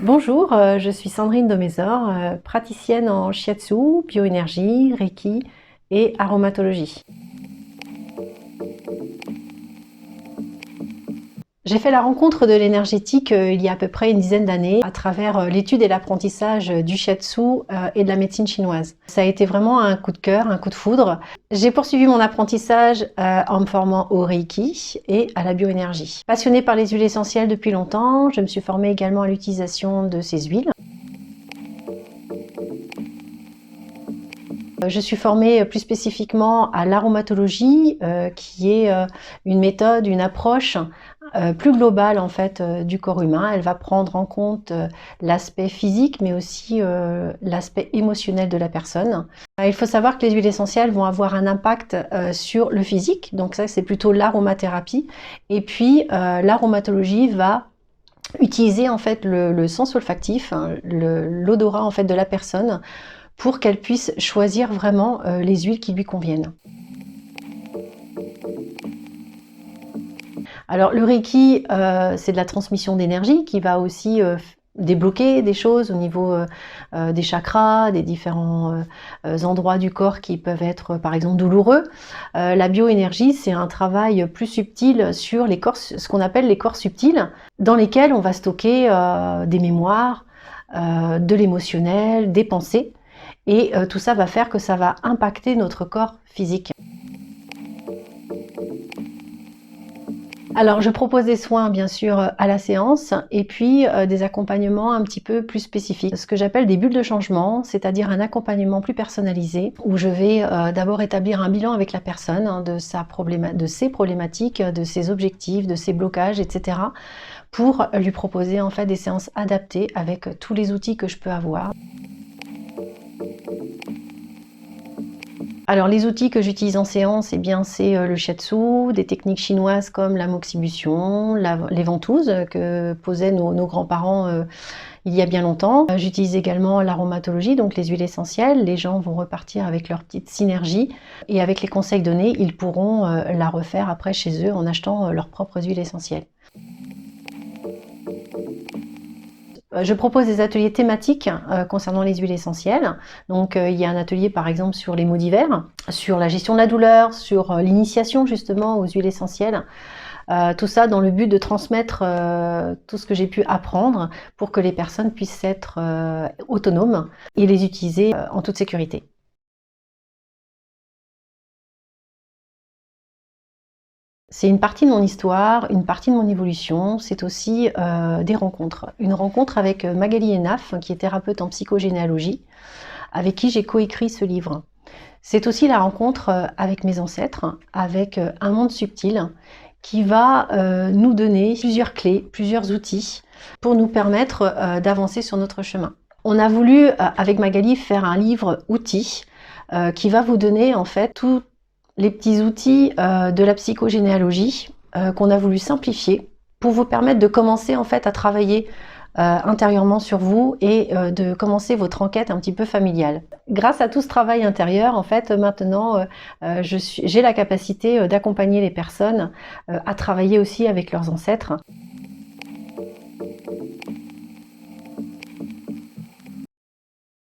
Bonjour, je suis Sandrine Domezor, praticienne en shiatsu, bioénergie, reiki et aromatologie. J'ai fait la rencontre de l'énergétique il y a à peu près une dizaine d'années à travers l'étude et l'apprentissage du shiatsu et de la médecine chinoise. Ça a été vraiment un coup de cœur, un coup de foudre. J'ai poursuivi mon apprentissage en me formant au reiki et à la bioénergie. Passionnée par les huiles essentielles depuis longtemps, je me suis formée également à l'utilisation de ces huiles. Je suis formée plus spécifiquement à l'aromatologie, qui est une méthode, une approche plus globale en fait du corps humain. Elle va prendre en compte l'aspect physique, mais aussi l'aspect émotionnel de la personne. Il faut savoir que les huiles essentielles vont avoir un impact sur le physique, donc ça c'est plutôt l'aromathérapie. Et puis l'aromatologie va utiliser en fait le sens olfactif, hein, l'odorat en fait de la personne, pour qu'elle puisse choisir vraiment les huiles qui lui conviennent. Alors le Reiki, c'est de la transmission d'énergie qui va aussi débloquer des choses au niveau des chakras, des différents endroits du corps qui peuvent être par exemple douloureux. La bioénergie, c'est un travail plus subtil sur les corps, ce qu'on appelle les corps subtils, dans lesquels on va stocker des mémoires, de l'émotionnel, des pensées. Et tout ça va faire que ça va impacter notre corps physique. Alors, je propose des soins, bien sûr, à la séance et puis des accompagnements un petit peu plus spécifiques. Ce que j'appelle des bulles de changement, c'est-à-dire un accompagnement plus personnalisé où je vais d'abord établir un bilan avec la personne hein, de ses problématiques, de ses objectifs, de ses blocages, etc. pour lui proposer en fait des séances adaptées avec tous les outils que je peux avoir. Alors les outils que j'utilise en séance, eh bien c'est le shiatsu, des techniques chinoises comme la moxibution, les ventouses que posaient nos grands-parents il y a bien longtemps. J'utilise également l'aromatologie, donc les huiles essentielles. Les gens vont repartir avec leur petite synergie et avec les conseils donnés, ils pourront la refaire après chez eux en achetant leurs propres huiles essentielles. Je propose des ateliers thématiques concernant les huiles essentielles. Donc il y a un atelier par exemple sur les maux divers, sur la gestion de la douleur, sur l'initiation justement aux huiles essentielles. Tout ça dans le but de transmettre tout ce que j'ai pu apprendre pour que les personnes puissent être autonomes et les utiliser en toute sécurité. C'est une partie de mon histoire, une partie de mon évolution, c'est aussi des rencontres. Une rencontre avec Magali Enaf, qui est thérapeute en psychogénéalogie, avec qui j'ai coécrit ce livre. C'est aussi la rencontre avec mes ancêtres, avec un monde subtil qui va nous donner plusieurs clés, plusieurs outils pour nous permettre d'avancer sur notre chemin. On a voulu, avec Magali, faire un livre outils qui va vous donner en fait tout les petits outils de la psychogénéalogie qu'on a voulu simplifier pour vous permettre de commencer en fait à travailler intérieurement sur vous et de commencer votre enquête un petit peu familiale. Grâce à tout ce travail intérieur, en fait, maintenant, j'ai la capacité d'accompagner les personnes à travailler aussi avec leurs ancêtres.